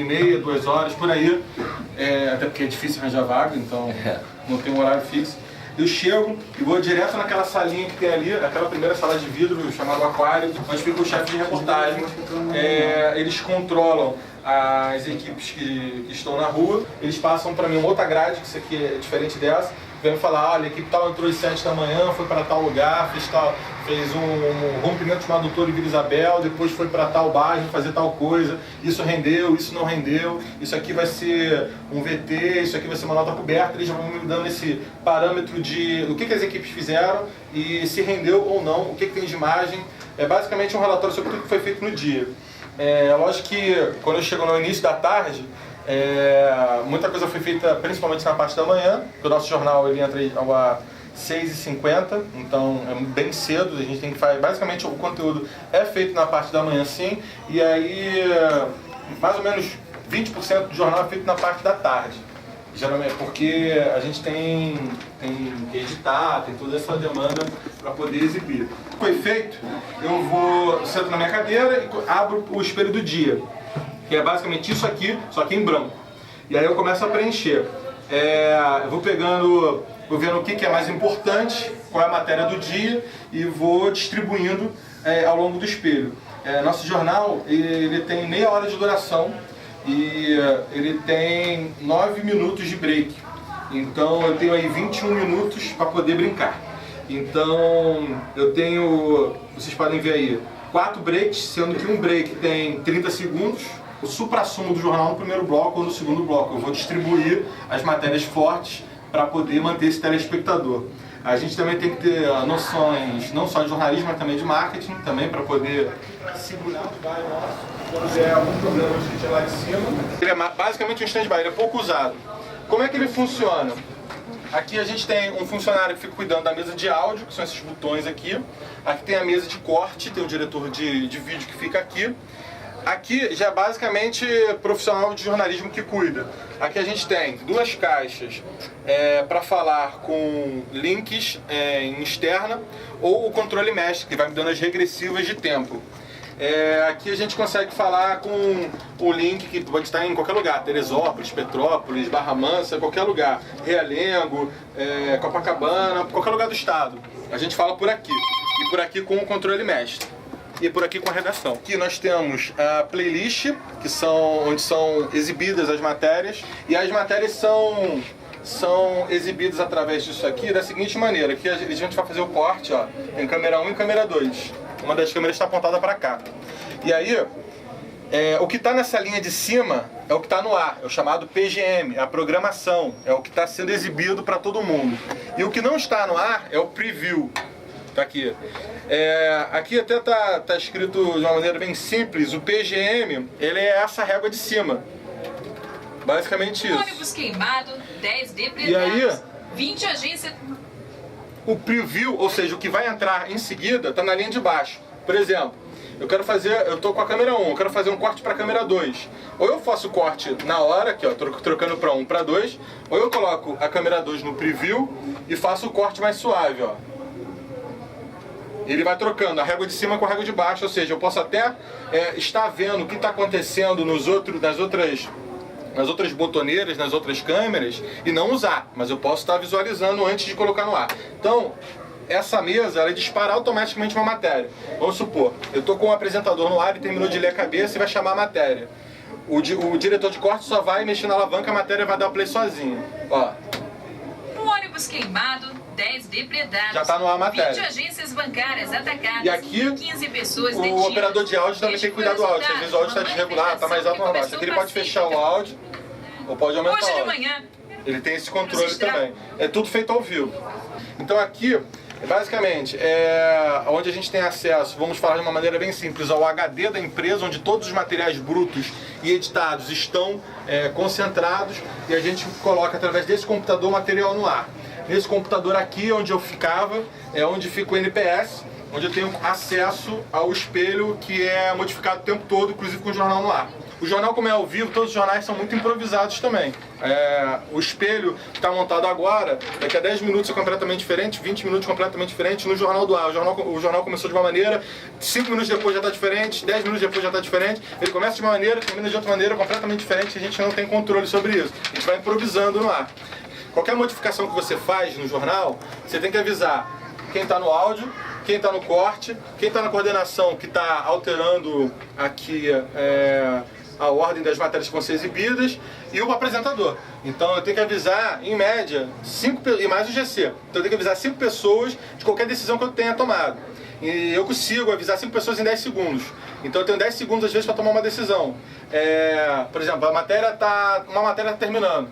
1h30, 2 horas, por aí. Até porque é difícil arranjar vaga, então não tem um horário fixo. Eu chego e vou direto naquela salinha que tem ali, aquela primeira sala de vidro chamada aquário, onde fica o chefe de reportagem. Eles controlam as equipes que estão na rua, eles passam para mim uma outra grade, que isso aqui é diferente dessa, vem me falar, olha, a equipe tal entrou às 7 da manhã, foi para tal lugar, fez um rompimento de uma adutora em Vila Isabel, depois foi para tal bairro fazer tal coisa, isso rendeu, isso não rendeu, isso aqui vai ser um VT, isso aqui vai ser uma nota coberta, eles vão me dando esse parâmetro do que as equipes fizeram e se rendeu ou não, o que tem de imagem. É basicamente um relatório sobre tudo que foi feito no dia. Lógico que quando eu chego no início da tarde, muita coisa foi feita principalmente na parte da manhã, porque o nosso jornal ele entra às 6h50, então é bem cedo, a gente tem que fazer, basicamente o conteúdo é feito na parte da manhã sim, e aí mais ou menos 20% do jornal é feito na parte da tarde, geralmente, porque a gente tem que editar, tem toda essa demanda para poder exibir. Foi feito, eu sento na minha cadeira e abro o espelho do dia, que é basicamente isso aqui, só que em branco. E aí eu começo a preencher. Eu vou vendo o que é mais importante, qual é a matéria do dia e vou distribuindo ao longo do espelho. Nosso jornal ele tem meia hora de duração e ele tem 9 minutos de break. Então eu tenho aí 21 minutos para poder brincar. Então eu tenho, vocês podem ver aí, 4 breaks, sendo que um break tem 30 segundos. O suprassumo do jornal no primeiro bloco ou no segundo bloco. Eu vou distribuir as matérias fortes para poder manter esse telespectador. A gente também tem que ter noções não só de jornalismo, mas também de marketing, também para poder segurar o bairro nosso. Quando der algum problema, a gente lá de cima. Ele é basicamente um stand-by, ele é pouco usado. Como é que ele funciona? Aqui a gente tem um funcionário que fica cuidando da mesa de áudio, que são esses botões aqui. Aqui tem a mesa de corte, tem o diretor de vídeo que fica aqui. Aqui já é basicamente profissional de jornalismo que cuida. Aqui a gente tem 2 caixas para falar com links em externa ou o controle mestre, que vai me dando as regressivas de tempo. Aqui a gente consegue falar com o link que pode estar em qualquer lugar, Teresópolis, Petrópolis, Barra Mansa, qualquer lugar, Realengo, Copacabana, qualquer lugar do estado. A gente fala por aqui, e por aqui com o controle mestre. E por aqui com a redação. Aqui nós temos a playlist, onde são exibidas as matérias, e as matérias são exibidas através disso aqui da seguinte maneira, que a gente vai fazer o corte, ó, em câmera 1 e câmera 2. Uma das câmeras está apontada para cá. E aí, o que está nessa linha de cima é o que está no ar, é o chamado PGM, a programação, é o que está sendo exibido para todo mundo. E o que não está no ar é o preview. Tá aqui. Aqui até tá escrito de uma maneira bem simples, o PGM, ele é essa régua de cima. Basicamente isso. Ônibus queimado, 10 depredados, e aí, 20 agências... O preview, ou seja, o que vai entrar em seguida, tá na linha de baixo. Por exemplo, eu tô com a câmera 1, eu quero fazer um corte para a câmera 2. Ou eu faço o corte na hora, aqui ó, trocando para 1 para 2, ou eu coloco a câmera 2 no preview e faço o corte mais suave, ó. Ele vai trocando a régua de cima com a régua de baixo, ou seja, eu posso até estar vendo o que está acontecendo nas outras botoneiras, nas outras câmeras, e não usar, mas eu posso estar visualizando antes de colocar no ar. Então, essa mesa, ela dispara automaticamente uma matéria. Vamos supor, eu estou com o apresentador no ar, ele terminou de ler a cabeça e vai chamar a matéria. O diretor de corte só vai mexer na alavanca, a matéria vai dar play sozinho. Ó. Um ônibus queimado, 10 depredados, já está no ar a matéria. 20 agências bancárias atacadas, e aqui, 15 pessoas detidas. O operador de áudio também tem que cuidar do áudio. Às vezes o áudio está desregulado, está mais alto ou mais baixo. Aqui ele pode fechar o áudio ou pode aumentar o áudio. Hoje de manhã, ele tem esse controle também. É tudo feito ao vivo. Então aqui, basicamente, onde a gente tem acesso, vamos falar de uma maneira bem simples, ao HD da empresa, onde todos os materiais brutos e editados estão concentrados, e a gente coloca através desse computador o material no ar. Nesse computador aqui, onde eu ficava, é onde fica o NPS, onde eu tenho acesso ao espelho que é modificado o tempo todo, inclusive com o jornal no ar. O jornal, como é ao vivo, todos os jornais são muito improvisados também. O espelho que está montado agora, daqui a 10 minutos é completamente diferente, 20 minutos completamente diferente no jornal do ar. O jornal começou de uma maneira, 5 minutos depois já está diferente, 10 minutos depois já está diferente. Ele começa de uma maneira, termina de outra maneira completamente diferente, a gente não tem controle sobre isso. A gente vai improvisando no ar. Qualquer modificação que você faz no jornal, você tem que avisar quem está no áudio, quem está no corte, quem está na coordenação, que está alterando aqui a ordem das matérias que vão ser exibidas, e o apresentador. Então eu tenho que avisar, em média, 5 e mais o GC. Então eu tenho que avisar 5 pessoas de qualquer decisão que eu tenha tomado. E eu consigo avisar 5 pessoas em 10 segundos. Então eu tenho 10 segundos às vezes para tomar uma decisão. Por exemplo, uma matéria está terminando.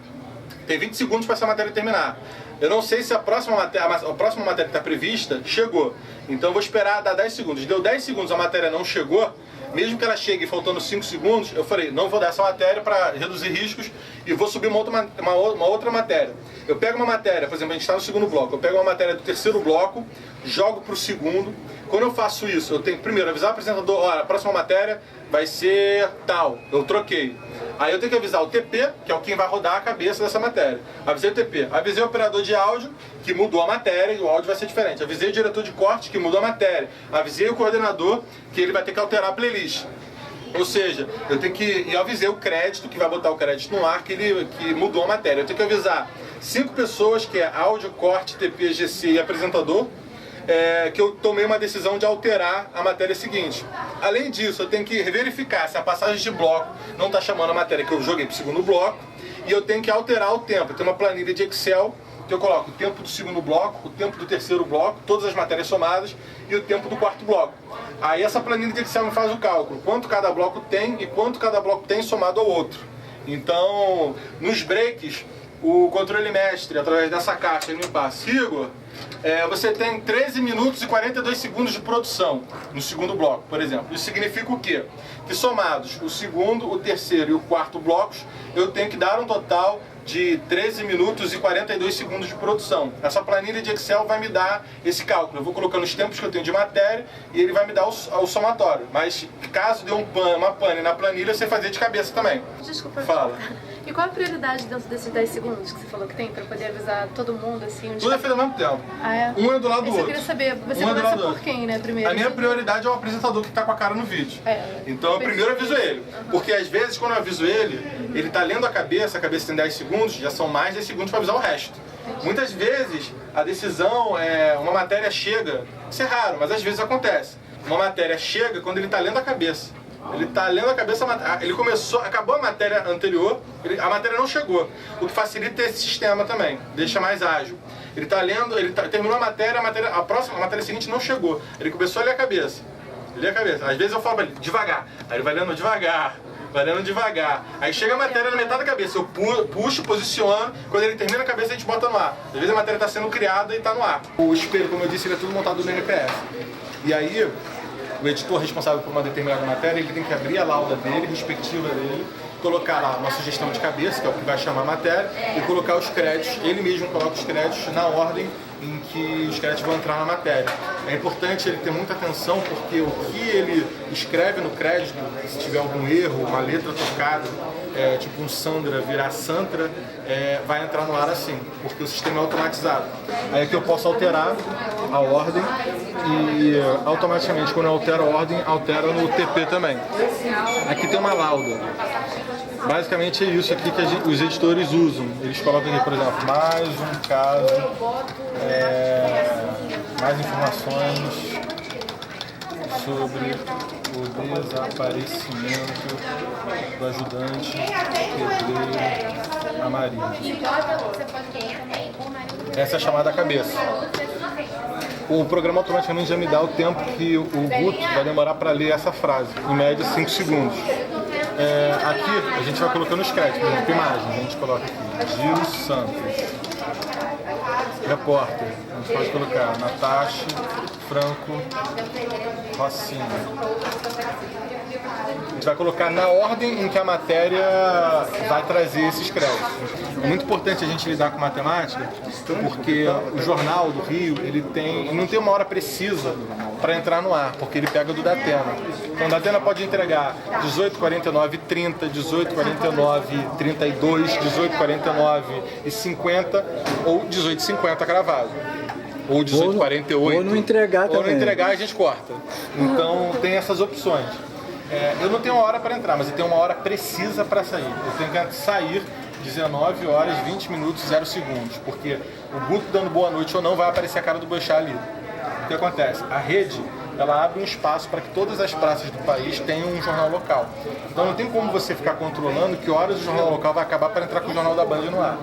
Tem 20 segundos para essa matéria terminar. Eu não sei se a próxima matéria que está prevista chegou. Então eu vou esperar dar 10 segundos. Deu 10 segundos, a matéria não chegou. Mesmo que ela chegue faltando 5 segundos, eu falei, não vou dar essa matéria para reduzir riscos e vou subir uma outra matéria. Eu pego uma matéria, por exemplo, a gente está no segundo bloco, eu pego uma matéria do terceiro bloco, jogo para o segundo. Quando eu faço isso, eu tenho que primeiro avisar o apresentador, olha, a próxima matéria vai ser tal, eu troquei. Aí eu tenho que avisar o TP, que é o quem vai rodar a cabeça dessa matéria. Avisei o TP, avisei o operador de áudio, que mudou a matéria e o áudio vai ser diferente. Avisei o diretor de corte, que mudou a matéria. Avisei o coordenador, que ele vai ter que alterar a playlist. Ou seja, eu avisei o crédito, que vai botar o crédito no ar, que mudou a matéria. Eu tenho que avisar 5 pessoas, que é áudio, corte, TP, GC e apresentador, que eu tomei uma decisão de alterar a matéria seguinte. Além disso, eu tenho que verificar se a passagem de bloco não está chamando a matéria que eu joguei para o segundo bloco, e eu tenho que alterar o tempo. Eu tenho uma planilha de Excel que eu coloco o tempo do segundo bloco, o tempo do terceiro bloco, todas as matérias somadas, e o tempo do quarto bloco. Aí essa planilha de Excel me faz o cálculo, quanto cada bloco tem e quanto cada bloco tem somado ao outro. Então, nos breaks, o controle mestre, através dessa caixa, ele me passa, Igor, você tem 13 minutos e 42 segundos de produção no segundo bloco, por exemplo. Isso significa o quê? Que somados o segundo, o terceiro e o quarto blocos, eu tenho que dar um total de 13 minutos e 42 segundos de produção. Essa planilha de Excel vai me dar esse cálculo. Eu vou colocando os tempos que eu tenho de matéria e ele vai me dar o somatório. Mas caso dê uma pane na planilha, você fazer de cabeça também. Desculpa. Fala. E qual a prioridade dentro desses 10 segundos que você falou que tem para poder avisar todo mundo assim? Tudo é feito ao mesmo tempo. Ah, é? Um é do lado do outro. Eu queria saber, você começa por quem, né, primeiro? A minha prioridade é o apresentador que está com a cara no vídeo. Então eu primeiro aviso ele. Porque às vezes quando eu aviso ele está lendo a cabeça tem 10 segundos, já são mais 10 segundos para avisar o resto. Muitas vezes a decisão, uma matéria chega, isso é raro, mas às vezes acontece. Uma matéria chega quando ele está lendo a cabeça. Ele está lendo a cabeça, ele acabou a matéria anterior, a matéria não chegou, o que facilita esse sistema também, deixa mais ágil. Ele está lendo, terminou a matéria matéria seguinte não chegou, ele começou a ler a cabeça. Às vezes eu falo para ele, devagar, aí ele vai lendo devagar, aí chega a matéria na metade da cabeça, eu puxo, posiciono, quando ele termina a cabeça a gente bota no ar. Às vezes a matéria está sendo criada e está no ar. O espelho, como eu disse, ele é tudo montado no NPS. E aí, o editor responsável por uma determinada matéria, ele tem que abrir a lauda dele, respectiva dele, colocar lá uma sugestão de cabeça, que é o que vai chamar a matéria, e colocar os créditos, ele mesmo coloca os créditos na ordem em que os créditos vão entrar na matéria. É importante ele ter muita atenção, porque o que ele escreve no crédito, se tiver algum erro, uma letra trocada, tipo um Sandra virar Santra, vai entrar no ar assim, porque o sistema é automatizado. Aí aqui eu posso alterar a ordem e automaticamente quando eu altero a ordem, altera no TP também. Aqui tem uma lauda. Basicamente é isso aqui que os editores usam. Eles colocam aqui, por exemplo, mais um caso, mais informações sobre o desaparecimento do ajudante pedreiro Amarildo. Essa é a chamada cabeça. O programa automaticamente já me dá o tempo que o Guto vai demorar para ler essa frase, em média 5 segundos. Aqui a gente vai colocando os créditos, por exemplo, imagens, a gente coloca aqui, Gil Santos, repórter, a gente pode colocar Natasha Franco Rossini. A gente vai colocar na ordem em que a matéria vai trazer esses créditos. É muito importante a gente lidar com matemática, porque o Jornal do Rio, ele não tem uma hora precisa para entrar no ar, porque ele pega do Datena. Então, o Datena pode entregar 18h49h30, 18h49h32, 18h49h50 ou 18h50 gravado. Ou 18h48. Ou não entregar também. Ou não entregar, a gente corta. Então, tem essas opções. Eu não tenho uma hora para entrar, mas eu tenho uma hora precisa para sair. Eu tenho que sair 19h20 0 segundos, porque o Guto dando boa noite ou não vai aparecer a cara do Boechat ali. O que acontece? A rede, ela abre um espaço para que todas as praças do país tenham um jornal local. Então não tem como você ficar controlando que horas o jornal local vai acabar para entrar com o jornal da Band no ar.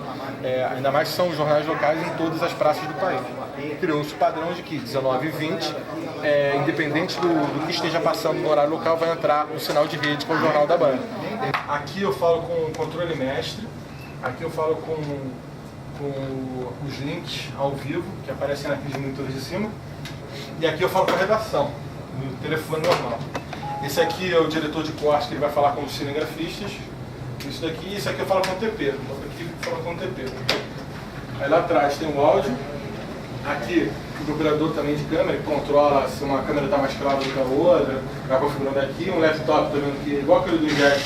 Ainda mais que são os jornais locais em todas as praças do país. Criou-se o padrão de que 19h20, independente do que esteja passando no horário local, vai entrar o sinal de rede com o jornal da Band. Aqui eu falo com o controle mestre, aqui eu falo com os links ao vivo, que aparecem naqueles monitores de cima, e aqui eu falo com a redação, no telefone normal. Esse aqui é o diretor de corte, que ele vai falar com os cinegrafistas. Isso daqui, esse aqui eu falo com o TP. Aqui eu falo com o TP. Aí lá atrás tem o áudio. Aqui o operador também de câmera, que controla se uma câmera está mais clara do que a outra. Vai configurando aqui. Um laptop também, que é igual aquele do Injet,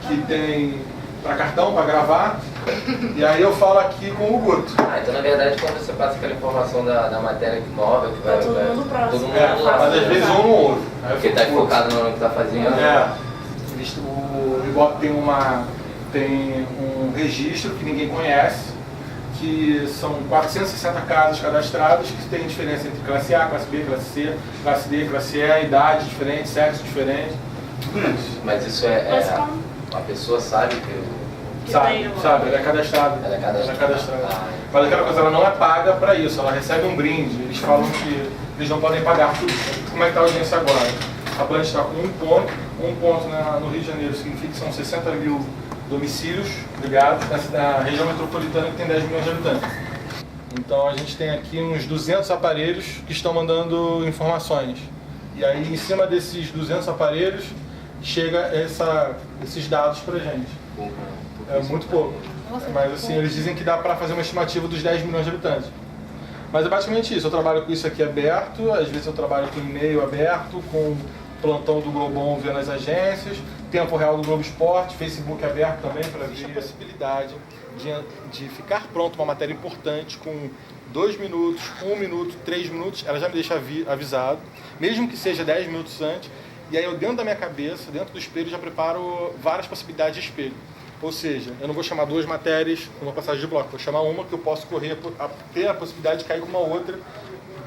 que tem para cartão, para gravar. E aí eu falo aqui com o Guto. Então na verdade quando você passa aquela informação da matéria nova, que vai todo mundo próximo. Mas às vezes um não ouve. Porque está focado no que está fazendo. O Ibope tem um registro que ninguém conhece, que são 460 casas cadastradas, que tem diferença entre classe A, classe B, classe C, classe D, classe E, idade diferente, sexo diferente, tudo isso. Mas isso a pessoa sabe que... Sabe, ela é cadastrada. Mas aquela coisa, ela não é paga para isso, ela recebe um brinde. Eles falam que eles não podem pagar tudo. Como é que está a audiência agora? A Band está com um ponto no Rio de Janeiro significa que são 60 mil domicílios ligados na região metropolitana, que tem 10 milhões de habitantes. Então a gente tem aqui uns 200 aparelhos que estão mandando informações. E aí em cima desses 200 aparelhos chega esses dados pra gente. É muito pouco. Mas assim, eles dizem que dá para fazer uma estimativa dos 10 milhões de habitantes. Mas é basicamente isso. Eu trabalho com isso aqui aberto, às vezes eu trabalho com e-mail aberto, com plantão do Globon vendo as agências, tempo real do Globo Esporte, Facebook aberto também para ver a possibilidade de ficar pronto uma matéria importante com 2 minutos, 1 minuto, 3 minutos, ela já me deixa avisado, mesmo que seja 10 minutos antes, e aí eu dentro da minha cabeça, dentro do espelho, já preparo várias possibilidades de espelho. Ou seja, eu não vou chamar 2 matérias numa passagem de bloco, vou chamar uma que eu posso ter a possibilidade de cair com uma outra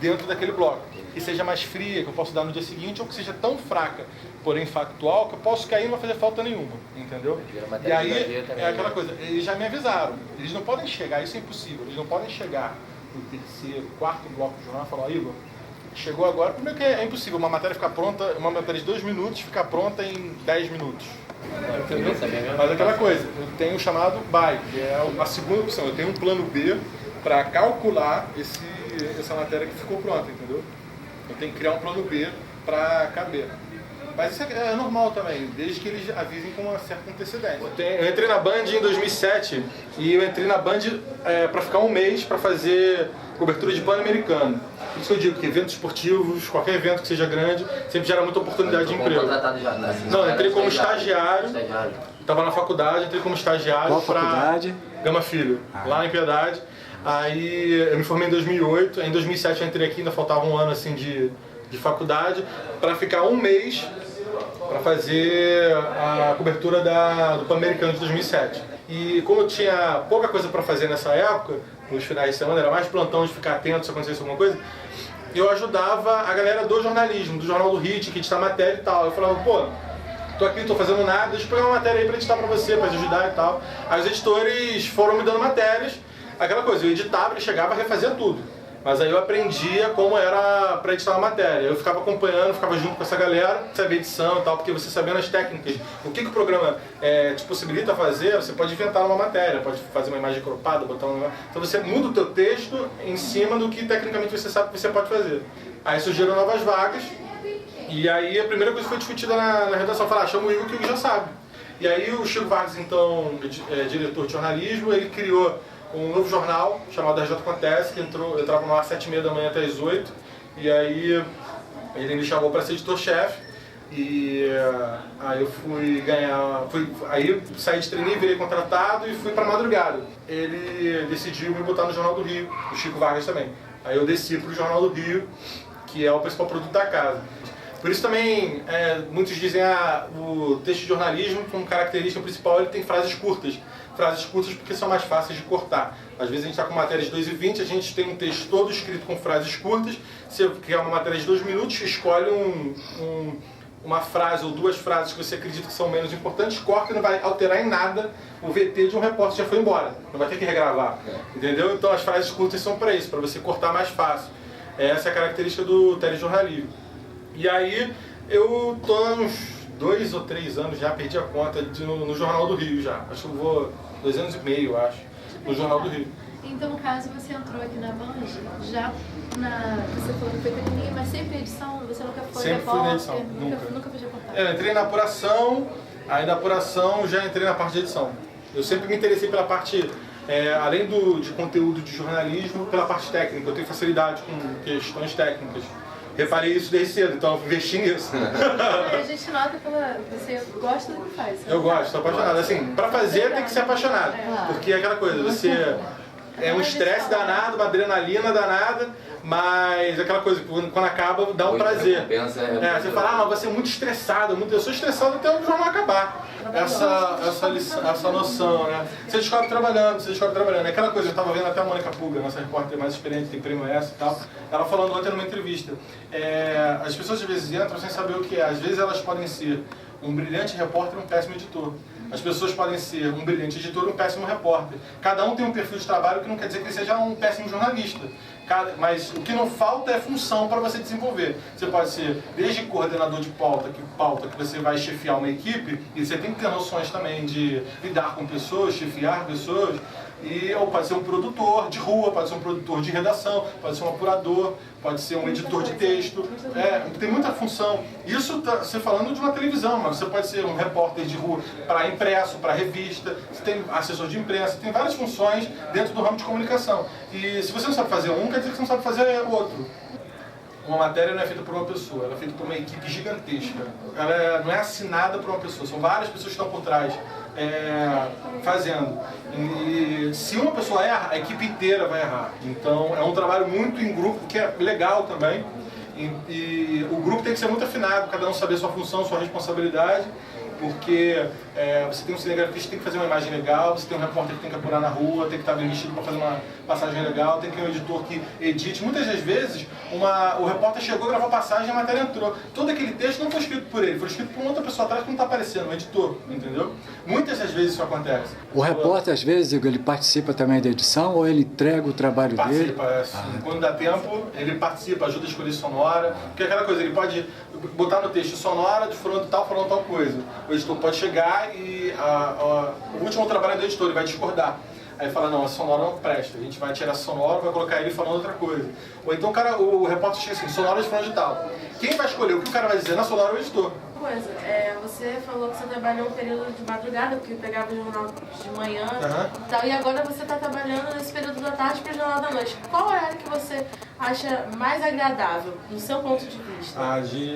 dentro daquele bloco. Que seja mais fria, que eu posso dar no dia seguinte, ou que seja tão fraca, porém factual, que eu posso cair e não vai fazer falta nenhuma, entendeu? E aí é aquela coisa, eles já me avisaram, eles não podem chegar, isso é impossível, eles não podem chegar no 3º, 4º bloco do jornal e falar, Igor, chegou agora, primeiro que é impossível uma matéria ficar pronta, uma matéria de 2 minutos ficar pronta em 10 minutos. Entendeu? Mas aquela coisa, eu tenho o chamado BAI, que é a segunda opção, eu tenho um plano B para calcular essa matéria que ficou pronta, entendeu? Eu tenho que criar um plano B para caber. Mas isso é normal também, desde que eles avisem com uma certa antecedência. Eu entrei na Band em 2007 e eu entrei na Band para ficar um mês para fazer cobertura de Pan-Americano. Por isso que eu digo que eventos esportivos, qualquer evento que seja grande, sempre gera muita oportunidade de emprego. Não, eu entrei como estagiário, estava na faculdade, entrei como estagiário para Gama Filho, lá em Piedade. Aí eu me formei em 2008, em 2007 eu entrei aqui, ainda faltava um ano assim de faculdade, para ficar um mês para fazer a cobertura do Pan-Americano de 2007. E como eu tinha pouca coisa para fazer nessa época, nos finais de semana, era mais plantão de ficar atento se acontecesse alguma coisa, eu ajudava a galera do jornalismo, do Jornal do Hit, que edita matéria e tal. Eu falava, pô, tô aqui, não tô fazendo nada, deixa eu pegar uma matéria aí para editar para você, para te ajudar e tal. Aí os editores foram me dando matérias, aquela coisa, eu editava, ele chegava e refazia tudo. Mas aí eu aprendia como era para editar uma matéria. Eu ficava acompanhando, ficava junto com essa galera, sabia edição e tal, porque você sabendo as técnicas, o que o programa te possibilita fazer, você pode inventar uma matéria, pode fazer uma imagem cropada, botar uma... Então você muda o teu texto em cima do que tecnicamente você sabe que você pode fazer. Aí surgiram novas vagas, e aí a primeira coisa que foi discutida na redação, falar, chama o Igor que o Igor já sabe. E aí o Chico Vargas, então, diretor de jornalismo, ele criou um novo jornal chamado RJ Acontece, que eu entrava no ar às 7h30 da manhã até às 8h, e aí ele me chamou para ser editor-chefe, e aí eu fui aí saí de treininho, virei contratado e fui para madrugada. Ele decidiu me botar no Jornal do Rio, o Chico Vargas também. Aí eu desci para o Jornal do Rio, que é o principal produto da casa. Por isso também, muitos dizem o texto de jornalismo, como característica principal, ele tem frases curtas. Frases curtas porque são mais fáceis de cortar. Às vezes a gente está com matéria de 2h20, a gente tem um texto todo escrito com frases curtas. Se você quer uma matéria de 2 minutos, escolhe uma frase ou 2 frases que você acredita que são menos importantes, corta e não vai alterar em nada o VT de um repórter que já foi embora. Não vai ter que regravar. Entendeu? Então as frases curtas são para isso, para você cortar mais fácil. Essa é a característica do telejornalismo. E aí eu tô há uns 2 ou 3 anos, já perdi a conta, no Jornal do Rio já. Acho que eu vou 2 anos e meio, eu acho, no Jornal do Rio. Então, no caso, você entrou aqui na Band, você falou que foi treininho, mas sempre edição, você nunca foi sempre repórter? Fui na edição, Nunca fez reportagem? Eu entrei na apuração, aí da apuração já entrei na parte de edição. Eu sempre me interessei pela parte, além de conteúdo de jornalismo, pela parte técnica. Eu tenho facilidade com questões técnicas. Reparei isso desde cedo, então investi nisso. A gente nota que você gosta do que faz. Eu gosto, sou apaixonado. Assim, pra fazer tem que ser apaixonado. Porque é aquela coisa, você... É um estresse danado, uma adrenalina danada, mas aquela coisa, quando acaba, dá um prazer. Você fala, mas você é muito estressado, eu sou estressado até o jornal acabar. Essa noção, né? Você descobre trabalhando. É aquela coisa, eu estava vendo até a Mônica Puga, nossa repórter mais experiente, tem prêmio S e tal, ela falando ontem numa entrevista. As pessoas às vezes entram sem saber o que é. Às vezes elas podem ser um brilhante repórter e um péssimo editor. As pessoas podem ser um brilhante editor e um péssimo repórter. Cada um tem um perfil de trabalho que não quer dizer que ele seja um péssimo jornalista. Mas o que não falta é função para você desenvolver. Você pode ser desde coordenador de pauta que você vai chefiar uma equipe, e você tem que ter noções também de lidar com pessoas, chefiar pessoas. Ou pode ser um produtor de rua, pode ser um produtor de redação, pode ser um apurador, pode ser um editor de texto. Tem muita função. Isso você falando de uma televisão, mas você pode ser um repórter de rua para impresso, para revista, você tem assessor de imprensa, tem várias funções dentro do ramo de comunicação. E se você não sabe fazer um, quer dizer que você não sabe fazer o outro. Uma matéria não é feita por uma pessoa, ela é feita por uma equipe gigantesca. Ela não é assinada por uma pessoa, são várias pessoas que estão por trás fazendo. E se uma pessoa erra, a equipe inteira vai errar. Então é um trabalho muito em grupo, que é legal também. E o grupo tem que ser muito afinado, cada um saber sua função, sua responsabilidade. Porque você tem um cinegrafista que tem que fazer uma imagem legal, você tem um repórter que tem que apurar na rua, tem que estar bem vestido para fazer uma passagem legal, tem que ter um editor que edite. Muitas das vezes, o repórter chegou, gravou a passagem e a matéria entrou. Todo aquele texto não foi escrito por ele, foi escrito por uma outra pessoa atrás que não está aparecendo, um editor, entendeu? Muitas das vezes isso acontece. O repórter, às vezes, ele participa também da edição ou ele entrega o trabalho dele? Participa, quando dá tempo, ele participa, ajuda a escolher sonora, porque é aquela coisa, ele pode botar no texto sonora de falando tal coisa. O editor pode chegar e o último trabalho é do editor, ele vai discordar. Aí fala, não, a sonora não presta, a gente vai tirar a sonora, vai colocar ele falando outra coisa. Ou então o repórter chega assim, sonora de fulano de tal. Quem vai escolher o que o cara vai dizer na sonora é o editor. Você falou que você trabalhou um período de madrugada, porque pegava o jornal de manhã e tal, e agora você está trabalhando nesse período da tarde para o jornal da noite. Qual horário que você acha mais agradável, do seu ponto de vista?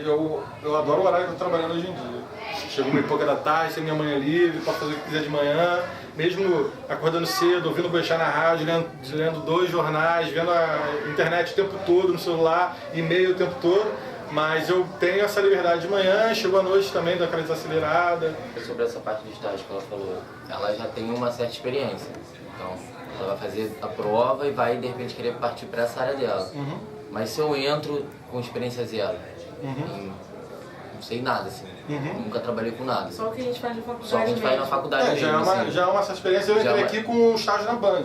Eu adoro o horário que eu estou trabalhando hoje em dia. Chego meio pouca da tarde, sem minha manhã livre, posso fazer o que quiser de manhã, mesmo acordando cedo, ouvindo o Boechat na rádio, lendo 2 jornais, vendo a internet o tempo todo no celular, e-mail o tempo todo. Mas eu tenho essa liberdade de manhã, chego à noite também, dou aquela desacelerada. Sobre essa parte de estágio que ela falou, ela já tem uma certa experiência. Então, ela vai fazer a prova e vai, de repente, querer partir para essa área dela. Mas se eu entro com experiência zero, em não sei nada, assim. Nunca trabalhei com nada. Só o que a gente faz na faculdade. Só o que a gente faz na faculdade mesmo, já é uma essa experiência. Eu entrei aqui com um estágio na Band,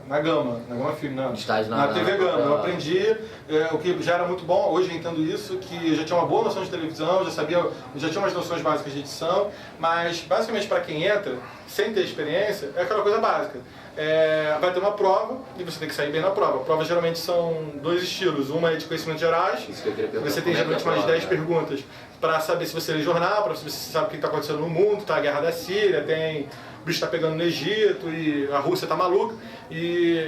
na Gama Filme, na TV Gama. Eu aprendi, o que já era muito bom, hoje eu entendo isso, que eu já tinha uma boa noção de televisão, já tinha umas noções básicas de edição, mas basicamente para quem entra, sem ter experiência, é aquela coisa básica. Vai ter uma prova e você tem que sair bem na prova. A prova geralmente são 2 estilos. Uma é de conhecimentos gerais, você tem geralmente mais 10 perguntas para saber se você lê jornal, para saber se você sabe o que está acontecendo no mundo, tá a guerra da Síria, tem o bicho está pegando no Egito e a Rússia está maluca.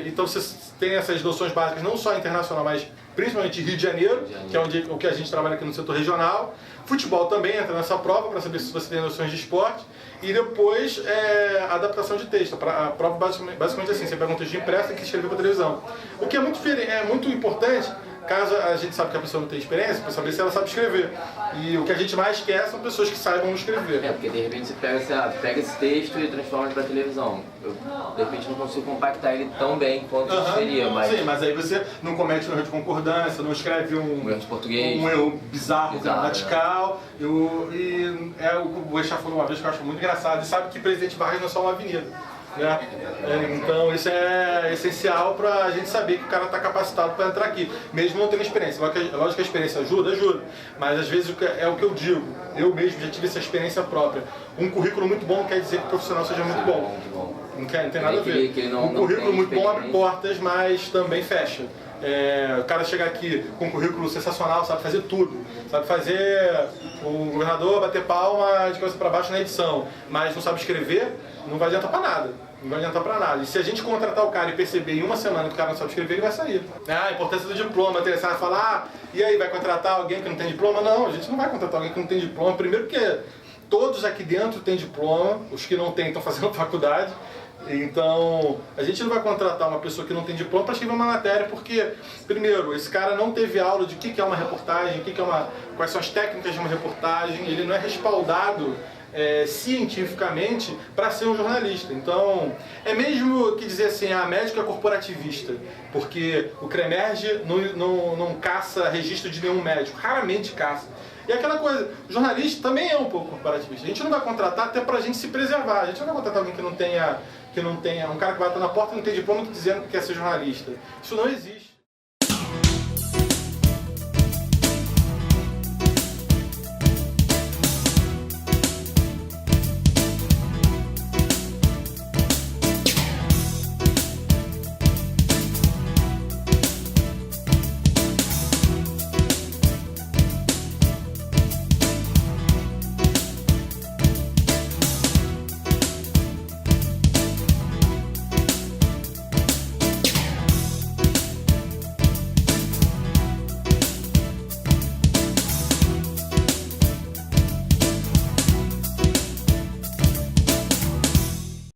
Então você tem essas noções básicas não só internacional, mas principalmente Rio de Janeiro, que é o que a gente trabalha aqui no setor regional. Futebol também entra nessa prova para saber se você tem noções de esporte. E depois a adaptação de texto. A prova basicamente assim, você pega um texto impresso e tem que escrever para televisão. O que é muito importante, caso a gente sabe que a pessoa não tem experiência, para saber se ela sabe escrever. E o que a gente mais quer são pessoas que saibam escrever. Porque de repente você pega esse texto e transforma ele para televisão. Eu, de repente, não consigo compactar ele tão bem quanto seria, mas... Sim, mas aí você não comete um erro de concordância, não escreve um erro de português, um erro bizarro, gramatical. O Eixá falou uma vez que eu acho muito engraçado, e sabe que Presidente Vargas não é só uma avenida. Né? Então isso é essencial para a gente saber que o cara está capacitado para entrar aqui, mesmo não tendo experiência. Lógico que a experiência ajuda, mas às vezes é o que eu digo, eu mesmo já tive essa experiência própria. Um currículo muito bom não quer dizer que o profissional seja muito bom. Não tem nada a ver. Um currículo muito bom abre portas, mas também fecha. O cara chegar aqui com um currículo sensacional, sabe fazer tudo, sabe fazer o governador bater palma de cabeça para baixo na edição, mas não sabe escrever, não vai adiantar para nada. Não vai adiantar pra nada. E se a gente contratar o cara e perceber em uma semana que o cara não sabe escrever, ele vai sair. A importância do diploma. Você vai falar, e aí, vai contratar alguém que não tem diploma? Não, a gente não vai contratar alguém que não tem diploma. Primeiro porque todos aqui dentro têm diploma, os que não têm estão fazendo faculdade. Então, a gente não vai contratar uma pessoa que não tem diploma para escrever uma matéria, porque, primeiro, esse cara não teve aula de o que é uma reportagem, quais são as técnicas de uma reportagem, ele não é respaldado cientificamente para ser um jornalista. Então, é mesmo que dizer assim, a médico é corporativista, porque o CREMERGE não caça registro de nenhum médico, raramente caça. E aquela coisa, o jornalista também é um pouco corporativista. A gente não vai contratar até para a gente se preservar. A gente não vai contratar alguém que não tenha um cara que vai estar na porta e não tem diploma dizendo que quer ser jornalista. Isso não existe.